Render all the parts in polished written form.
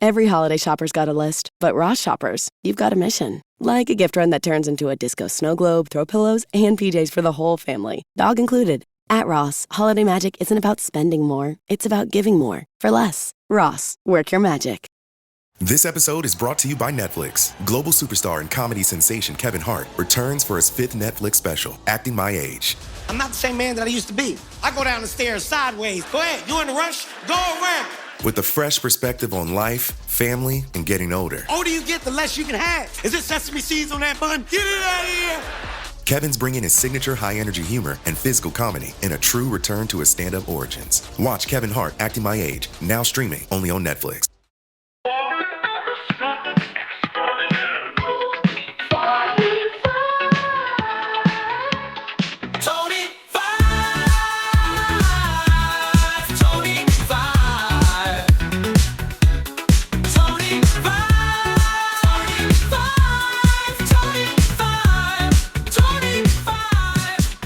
Every holiday shopper's got a list, but Ross shoppers, you've got a mission. Like a gift run that turns into a disco snow globe, throw pillows, and PJs for the whole family, dog included. At Ross, holiday magic isn't about spending more, it's about giving more for less. Ross, work your magic. This episode is brought to you by Netflix. Global superstar and comedy sensation Kevin Hart returns for his 5th Netflix special, Acting My Age. I'm not the same man that I used to be. I go down the stairs sideways. Go ahead, you in a rush? Go around. With a fresh perspective on life, family, and getting older. Older you get, the less you can have. Is it sesame seeds on that bun? Get it out of here. Kevin's bringing his signature high-energy humor and physical comedy in a true return to his stand-up origins. Watch Kevin Hart, Acting My Age, now streaming only on Netflix.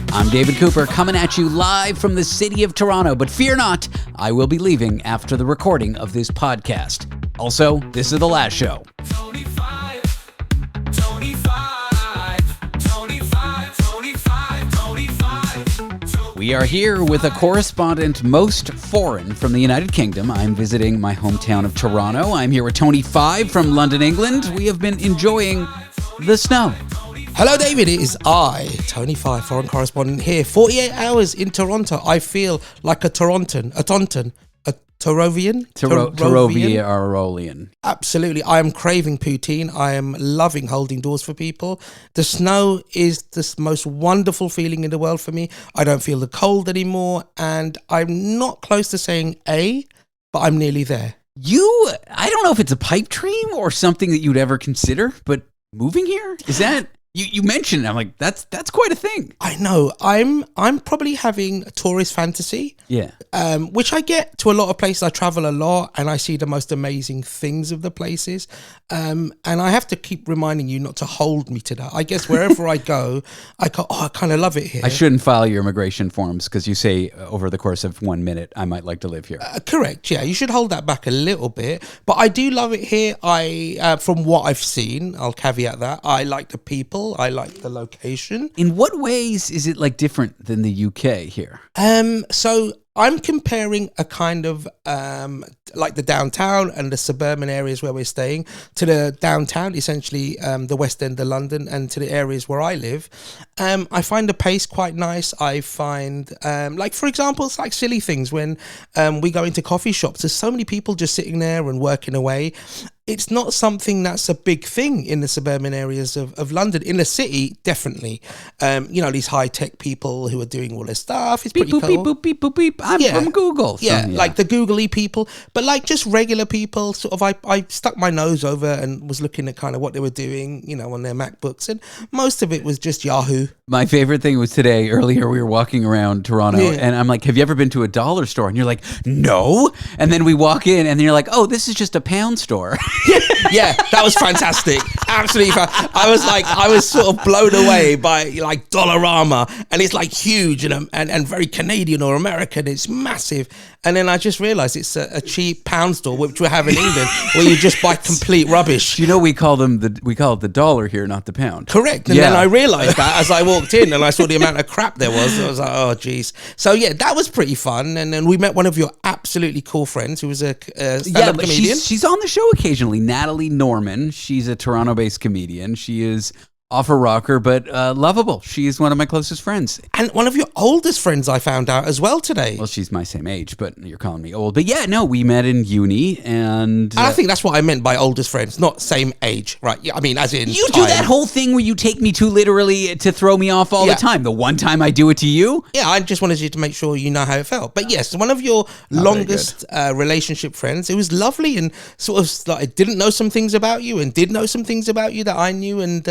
I'm David Cooper, coming at you live from the city of Toronto, but fear not, I will be leaving after the recording of this podcast. Also, this is the last show. We are here with a correspondent most foreign from the United Kingdom. I'm visiting my hometown of Toronto. I'm here with Tony Five from London, England. We have been enjoying the snow. Hello, David. It is I, Tony Five, foreign correspondent here. 48 hours in Toronto. I feel like a Torovian. Torovian. Absolutely. I am craving poutine. I am loving holding doors for people. The snow is the most wonderful feeling in the world for me. I don't feel the cold anymore, and I'm not close to saying but I'm nearly there. I don't know if it's a pipe dream or something that you'd ever consider, but moving here? Is that... You mentioned it. I'm like, that's quite a thing. I know. I'm probably having a tourist fantasy. Yeah. Which I get to a lot of places. I travel a lot and I see the most amazing things of the places. And I have to keep reminding you not to hold me to that. I guess wherever I go, I kind of love it here. I shouldn't file your immigration forms because you say over the course of 1 minute, I might like to live here. Correct. Yeah. You should hold that back a little bit. But I do love it here. From what I've seen, I'll caveat that. I like the people. I like the location. In what ways is it like different than the UK here? So I'm comparing a kind of like the downtown and the suburban areas where we're staying to the downtown, essentially the West End of London, and to the areas where I live. I find the pace quite nice. I find, like for example, it's like silly things when we go into coffee shops. There's so many people just sitting there and working away. It's not something that's a big thing in the suburban areas of London. In the city, definitely. These high-tech people who are doing all their stuff. It's beep, pretty boop, cool. Beep, boop, beep, boop, beep. I'm from Google. Yeah, like the googly people. But like just regular people, sort of, I stuck my nose over and was looking at kind of what they were doing, on their MacBooks. And most of it was just Yahoo. My favorite thing was today, earlier, we were walking around Toronto, and I'm like, have you ever been to a dollar store? And you're like, no. And then we walk in, and then you're like, oh, this is just a pound store. Yeah, that was fantastic. Absolutely. I was sort of blown away by like Dollarama, and it's like huge and very Canadian or American. It's massive. And then I just realized it's a cheap pound store, which we have in England, where you just buy complete rubbish. We call it the dollar here, not the pound. Correct. And then I realized that as I walked in and I saw the amount of crap there was. I was like, oh, geez. So yeah, that was pretty fun. And then we met one of your absolutely cool friends who was a stand-up comedian. She's on the show occasionally, Natalie Norman. She's a Toronto-based comedian. She is off a rocker, but lovable. She is one of my closest friends. And one of your oldest friends, I found out as well today. Well, she's my same age, but you're calling me old. But yeah, no, we met in uni, and I think that's what I meant by oldest friends, not same age, right? Yeah, I mean, as in you do that whole thing where you take me too literally to throw me off all the time. The one time I do it to you. Yeah, I just wanted you to make sure you know how it felt. But yes, one of your longest relationship friends. It was lovely, and sort of like I didn't know some things about you, and did know some things about you that I knew, and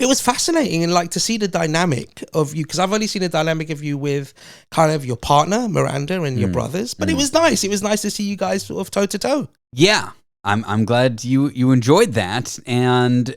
it was fascinating, and like to see the dynamic of you, because I've only seen a dynamic of you with kind of your partner Miranda and your brothers, but it was nice to see you guys sort of toe to toe. Yeah, I'm glad you enjoyed that. And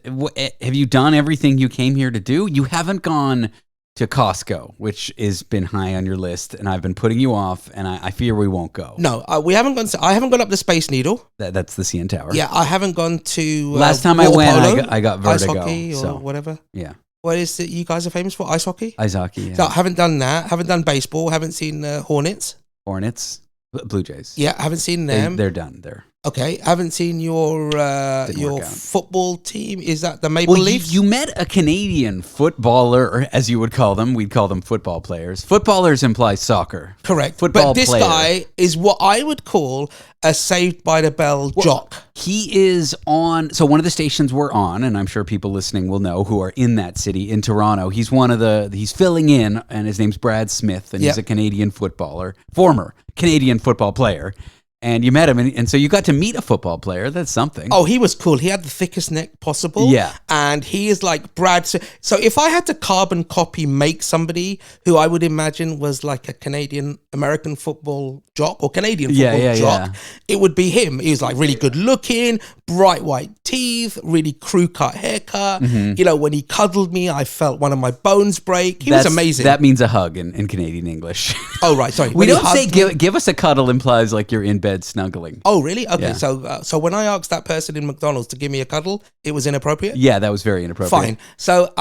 have you done everything you came here to do? You haven't gone to Costco, which has been high on your list, and I've been putting you off, and I fear we won't go. No, we haven't gone. I haven't gone up the Space Needle. That's the CN Tower. Yeah, I haven't gone to. Last time I water went, polo, I got ice vertigo. hockey or so whatever. yeah, What is it you guys are famous for? Ice hockey. ice hockey. Yeah. So I haven't done that. Haven't done baseball. Haven't seen Hornets. Hornets, Blue Jays. Yeah, haven't seen them. They're done. They're Okay, haven't seen your work out. football team. Is that the Maple well. Leafs? You met a Canadian footballer, or as you would call them. We'd call them football players. Footballers implies soccer. Correct. Football but this player. guy is what I would call a Saved by the Bell jock. He is on, so one of the stations we're on, and I'm sure people listening will know who are in that city, in Toronto. He's he's filling in, and his name's Brad Smith, and he's Yep. a Canadian footballer, former Canadian football player. And you met him, and so you got to meet a football player. That's something. Oh, he was cool. He had the thickest neck possible. Yeah. And he is like Brad. So if I had to carbon copy make somebody who I would imagine was like a Canadian American football jock or Canadian football jock, it would be him. He was like really good looking, bright white teeth, really crew cut haircut. Mm-hmm. You know, when he cuddled me, I felt one of my bones break. He was amazing. That means a hug in Canadian English. Oh, right. Sorry. We When he don't say hugged me- give us a cuddle implies like you're in bed snuggling. Oh, really? Okay. Yeah. So when I asked that person in McDonald's to give me a cuddle, it was inappropriate? Yeah, that was very inappropriate. Fine. So,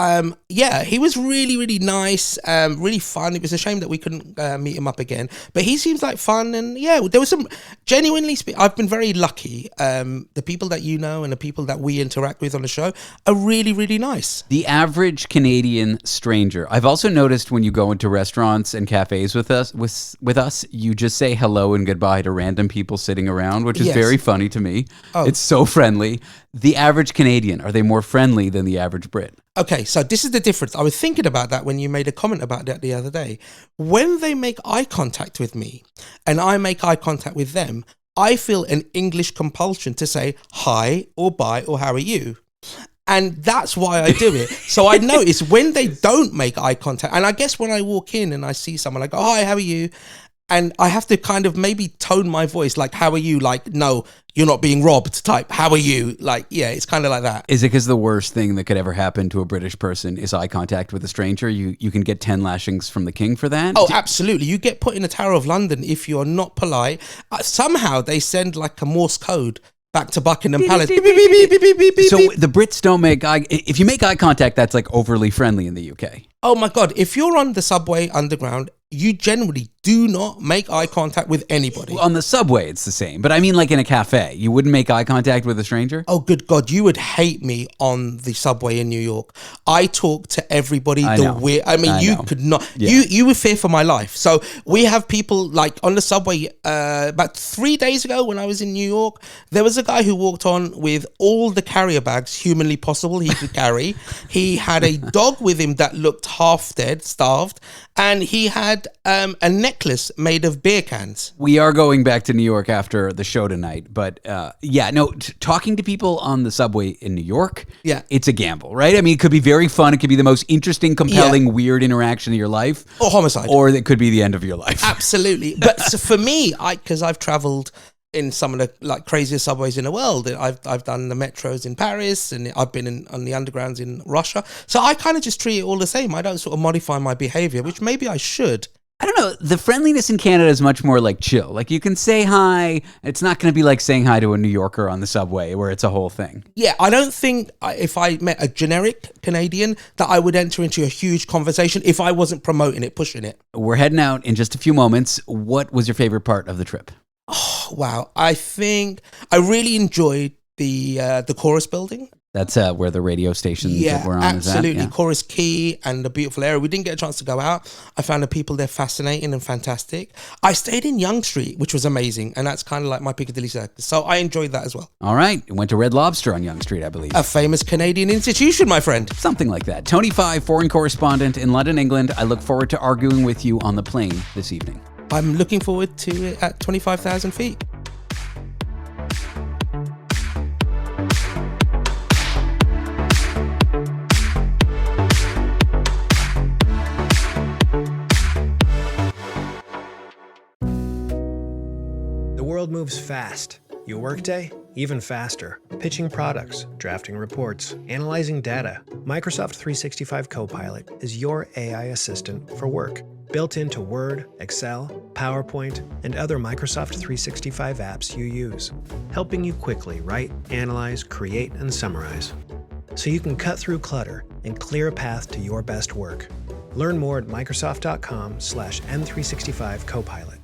yeah, he was really, really nice, really fun. It was a shame that we couldn't meet him up again, but he seems like fun. And yeah, there was some genuinely. I've been very lucky. The people that you know and the people that we interact with on the show are really, really nice. The average Canadian stranger. I've also noticed when you go into restaurants and cafes with us, you just say hello and goodbye to random people sitting around, which is Yes. very funny to me. Oh. It's so friendly. The average Canadian, are they more friendly than the average Brit? Okay, so this is the difference. I was thinking about that when you made a comment about that the other day. When they make eye contact with me and I make eye contact with them, I feel an English compulsion to say hi or bye or how are you? And that's why I do it. So I notice when they don't make eye contact, and I guess when I walk in and I see someone, I go, hi, how are you? And I have to kind of maybe tone my voice like, how are you? Like, no, you're not being robbed type. How are you? Like, yeah, it's kind of like that. Is it because the worst thing that could ever happen to a British person is eye contact with a stranger? You can get 10 lashings from the king for that? Oh, absolutely. You get put in the Tower of London if you're not polite. Somehow they send like a Morse code back to Buckingham Palace. Beep, beep, beep, beep, beep, beep, beep, beep, So beep. the Brits don't make eye... If you make eye contact, that's like overly friendly in the UK. Oh my God. If you're on the subway underground, you generally do not make eye contact with anybody. On the subway, it's the same. But I mean like in a cafe. You wouldn't make eye contact with a stranger? Oh, good God. You would hate me on the subway in New York. I talk to everybody I the know. way. I mean, I you know. could not. Yeah. You would fear for my life. So we have people like on the subway. About 3 days ago when I was in New York, there was a guy who walked on with all the carrier bags humanly possible he could carry. He had a dog with him that looked half dead, starved. And he had a necklace made of beer cans. We are going back to New York after the show tonight, but talking to people on the subway in New York, Yeah. it's a gamble, right? I mean, it could be very fun. It could be the most interesting, compelling, weird interaction of your life. Or homicide. Or it could be the end of your life. Absolutely. But so for me, because I've traveled in some of the like craziest subways in the world. I've done the metros in Paris and I've been on the undergrounds in Russia. So I kind of just treat it all the same. I don't sort of modify my behavior, which maybe I should. I don't know. The friendliness in Canada is much more like chill. Like you can say hi. It's not going to be like saying hi to a New Yorker on the subway where it's a whole thing. Yeah, I don't think if I met a generic Canadian that I would enter into a huge conversation if I wasn't promoting it, pushing it. We're heading out in just a few moments. What was your favorite part of the trip? Oh, wow. I think I really enjoyed the Chorus building. That's where the radio station that we're on absolutely. is at. Yeah. Chorus Key and the beautiful area. We didn't get a chance to go out. I found the people there fascinating and fantastic. I stayed in Yonge Street, which was amazing. And that's kind of like my Piccadilly Circus. So I enjoyed that as well. All right. Went to Red Lobster on Yonge Street, I believe. A famous Canadian institution, my friend. Something like that. Tony Five, foreign correspondent in London, England. I look forward to arguing with you on the plane this evening. I'm looking forward to it at 25,000 feet. The world moves fast. Your workday? Even faster. Pitching products, drafting reports, analyzing data. Microsoft 365 Copilot is your AI assistant for work. Built into Word, Excel, PowerPoint, and other Microsoft 365 apps you use. Helping you quickly write, analyze, create, and summarize. So you can cut through clutter and clear a path to your best work. Learn more at Microsoft.com/M365 Copilot.